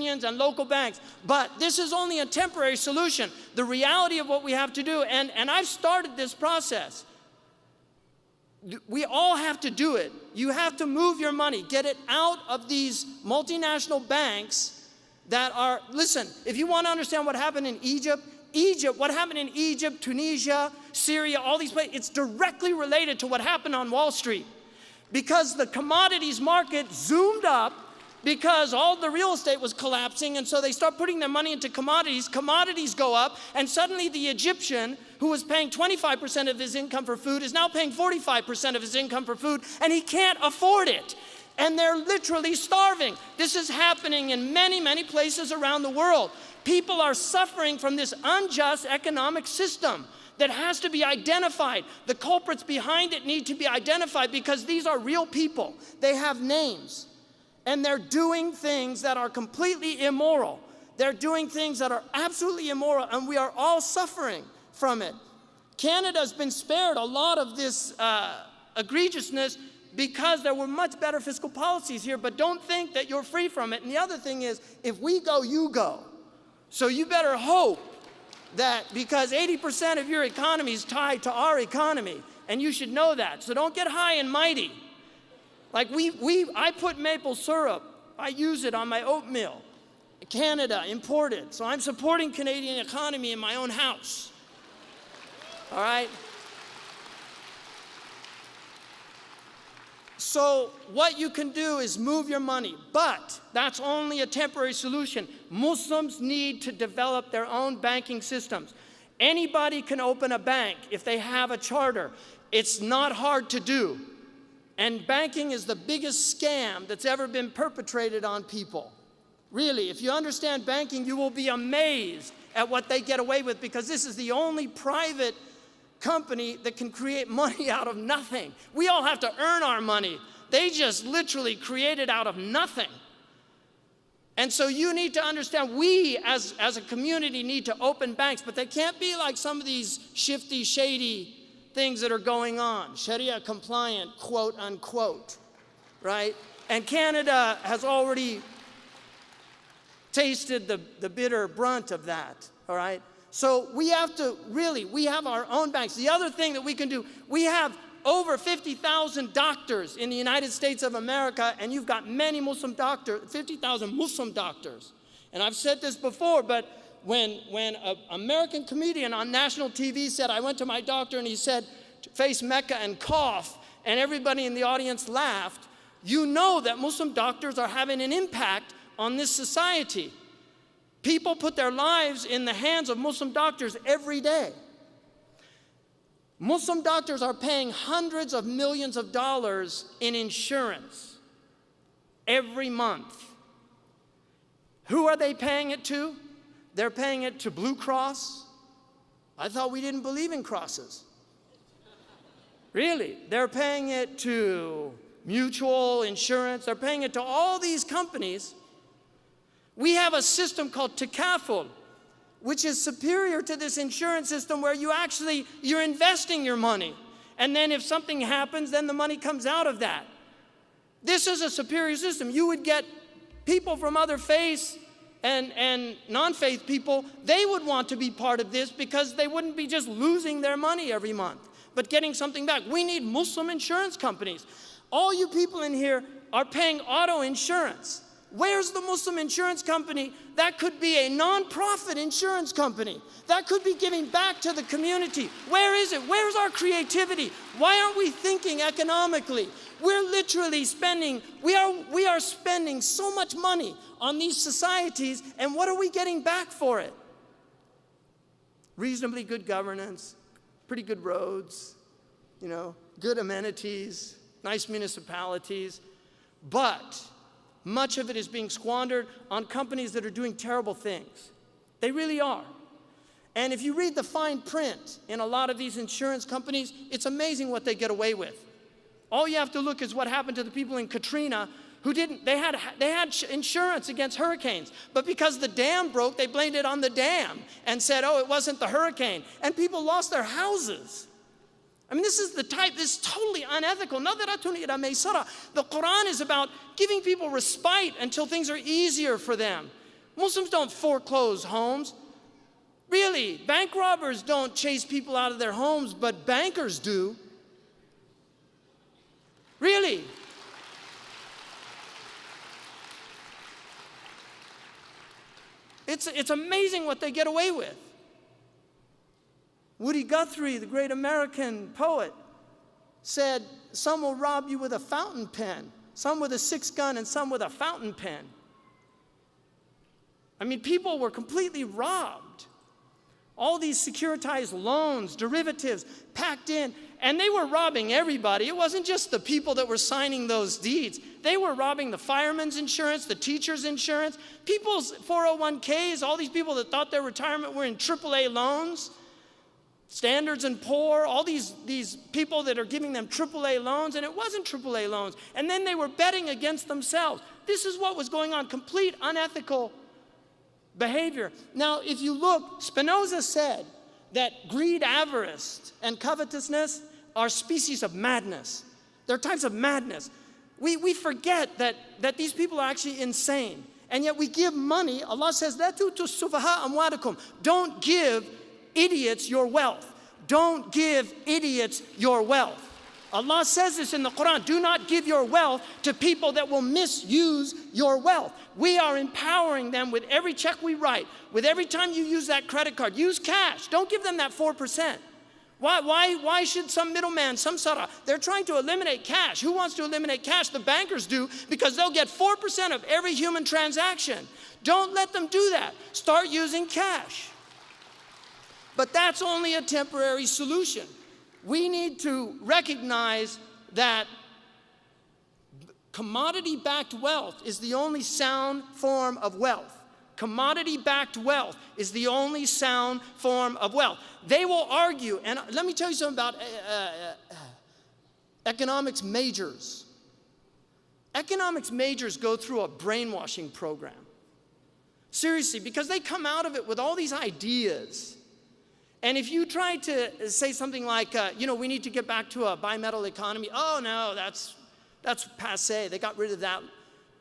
unions and local banks. But this is only a temporary solution. The reality of what we have to do, and I've started this process. We all have to do it. You have to move your money, get it out of these multinational banks that are, listen, if you want to understand what happened in Egypt, what happened in Egypt, Tunisia, Syria, all these places, it's directly related to what happened on Wall Street. Because the commodities market zoomed up because all the real estate was collapsing, and so they start putting their money into commodities. Commodities go up, and suddenly the Egyptian, who was paying 25% of his income for food, is now paying 45% of his income for food, and he can't afford it. And they're literally starving. This is happening in many, many places around the world. People are suffering from this unjust economic system that has to be identified. The culprits behind it need to be identified because these are real people. They have names. And they're doing things that are completely immoral. They're doing things that are absolutely immoral, and we are all suffering from it. Canada's been spared a lot of this egregiousness because there were much better fiscal policies here, but don't think that you're free from it. And the other thing is, if we go, you go. So you better hope that, because 80% of your economy is tied to our economy, and you should know that. So don't get high and mighty. Like I put maple syrup, I use it on my oatmeal. Canada, imported. So I'm supporting Canadian economy in my own house. All right? So what you can do is move your money, but that's only a temporary solution. Muslims need to develop their own banking systems. Anybody can open a bank if they have a charter. It's not hard to do. And banking is the biggest scam that's ever been perpetrated on people. Really, if you understand banking, you will be amazed at what they get away with, because this is the only private company that can create money out of nothing. We all have to earn our money. They just literally create it out of nothing. And so you need to understand, we as a community need to open banks, but they can't be like some of these shifty, shady things that are going on, Sharia compliant, quote unquote, right? And Canada has already tasted the bitter brunt of that, all right? So we have to really, we have our own banks. The other thing that we can do, we have over 50,000 doctors in the United States of America, and you've got many Muslim doctors, 50,000 Muslim doctors. And I've said this before, but when an American comedian on national TV said, I went to my doctor and he said, face Mecca and cough, and everybody in the audience laughed, you know that Muslim doctors are having an impact on this society. People put their lives in the hands of Muslim doctors every day. Muslim doctors are paying hundreds of millions of dollars in insurance every month. Who are they paying it to? They're paying it to Blue Cross. I thought we didn't believe in crosses. Really, they're paying it to Mutual Insurance. They're paying it to all these companies. We have a system called takaful, which is superior to this insurance system, where you're investing your money. And then if something happens, then the money comes out of that. This is a superior system. You would get people from other faiths and non-faith people, they would want to be part of this because they wouldn't be just losing their money every month, but getting something back. We need Muslim insurance companies. All you people in here are paying auto insurance. Where's the Muslim insurance company? That could be a non-profit insurance company. That could be giving back to the community. Where is it? Where's our creativity? Why aren't we thinking economically? We're literally spending, we are spending so much money on these societies, and what are we getting back for it? Reasonably good governance, pretty good roads, good amenities, nice municipalities, but much of it is being squandered on companies that are doing terrible things. They really are. And if you read the fine print in a lot of these insurance companies, it's amazing what they get away with. All you have to look is what happened to the people in Katrina who they had insurance against hurricanes, but because the dam broke, they blamed it on the dam and said, oh, it wasn't the hurricane. And people lost their houses. I mean, this is totally unethical. The Quran is about giving people respite until things are easier for them. Muslims don't foreclose homes. Really, bank robbers don't chase people out of their homes, but bankers do. Really. It's amazing what they get away with. Woody Guthrie, the great American poet, said, some will rob you with a fountain pen, some with a 6-gun, and some with a fountain pen. I mean, people were completely robbed. All these securitized loans, derivatives, packed in, and they were robbing everybody. It wasn't just the people that were signing those deeds. They were robbing the fireman's insurance, the teacher's insurance, people's 401ks, all these people that thought their retirement were in AAA loans, Standards and Poor, all these people that are giving them AAA loans, and it wasn't AAA loans. And then they were betting against themselves. This is what was going on, complete unethical behavior. Now, if you look, Spinoza said that greed, avarice, and covetousness are species of madness. They're types of madness. We forget that these people are actually insane. And yet we give money. Allah says, "La tu'tu sufaha amwalakum." Don't give idiots your wealth. Don't give idiots your wealth. Allah says this in the Quran. Do not give your wealth to people that will misuse your wealth. We are empowering them with every check we write, with every time you use that credit card. Use cash. Don't give them that 4%. Why should some middleman, some sarah? They're trying to eliminate cash. Who wants to eliminate cash? The bankers do, because they'll get 4% of every human transaction. Don't let them do that. Start using cash. But that's only a temporary solution. We need to recognize that commodity-backed wealth is the only sound form of wealth. Commodity-backed wealth is the only sound form of wealth. They will argue, and let me tell you something about economics majors. Economics majors go through a brainwashing program. Seriously, because they come out of it with all these ideas. And if you try to say something like, we need to get back to a bimetal economy. Oh, no, that's passé. They got rid of that.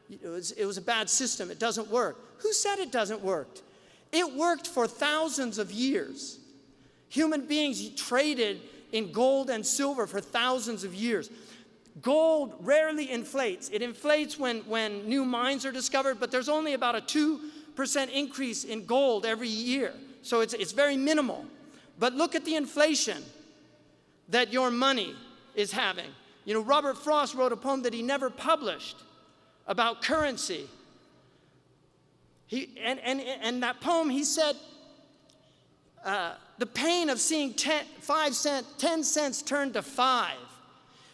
It was a bad system. It doesn't work. Who said it doesn't work? It worked for thousands of years. Human beings traded in gold and silver for thousands of years. Gold rarely inflates. It inflates when new mines are discovered, but there's only about a 2% increase in gold every year. So it's very minimal. But look at the inflation that your money is having. Robert Frost wrote a poem that he never published about currency. And that poem, he said, the pain of seeing 10 cents turn to 5.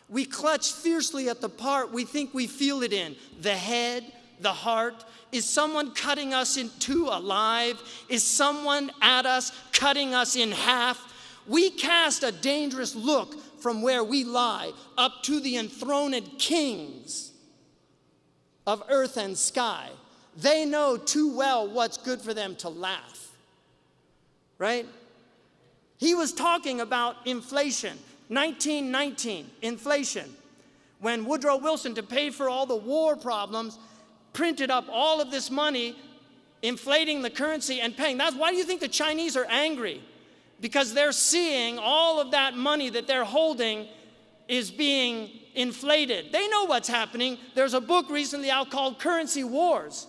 We clutch fiercely at the part we think we feel it in, the head, the heart. Is someone cutting us in two alive? Is someone at us cutting us in half? We cast a dangerous look from where we lie up to the enthroned kings of earth and sky. They know too well what's good for them to laugh, right? He was talking about inflation, 1919, inflation, when Woodrow Wilson, to pay for all the war problems, printed up all of this money, inflating the currency and paying. That's why do you think the Chinese are angry? Because they're seeing all of that money that they're holding is being inflated. They know what's happening. There's a book recently out called Currency Wars,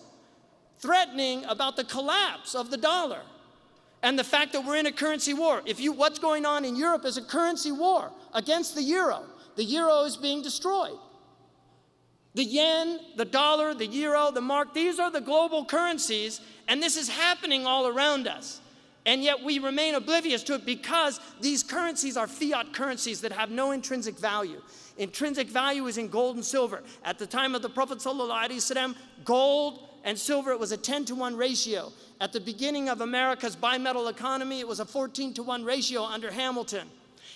threatening about the collapse of the dollar and the fact that we're in a currency war. What's going on in Europe is a currency war against the euro. The euro is being destroyed. The yen, the dollar, the euro, the mark, these are the global currencies, and this is happening all around us. And yet we remain oblivious to it because these currencies are fiat currencies that have no intrinsic value. Intrinsic value is in gold and silver. At the time of the Prophet ﷺ, gold and silver, it was a 10-to-1 ratio. At the beginning of America's bimetal economy, it was a 14-to-1 ratio under Hamilton.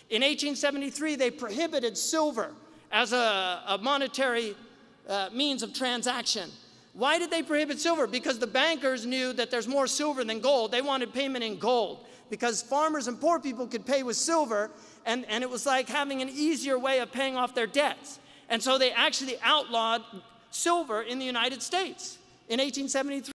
In 1873, they prohibited silver as a monetary means of transaction. Why did they prohibit silver? Because the bankers knew that there's more silver than gold. They wanted payment in gold because farmers and poor people could pay with silver, and it was like having an easier way of paying off their debts. And so they actually outlawed silver in the United States in 1873.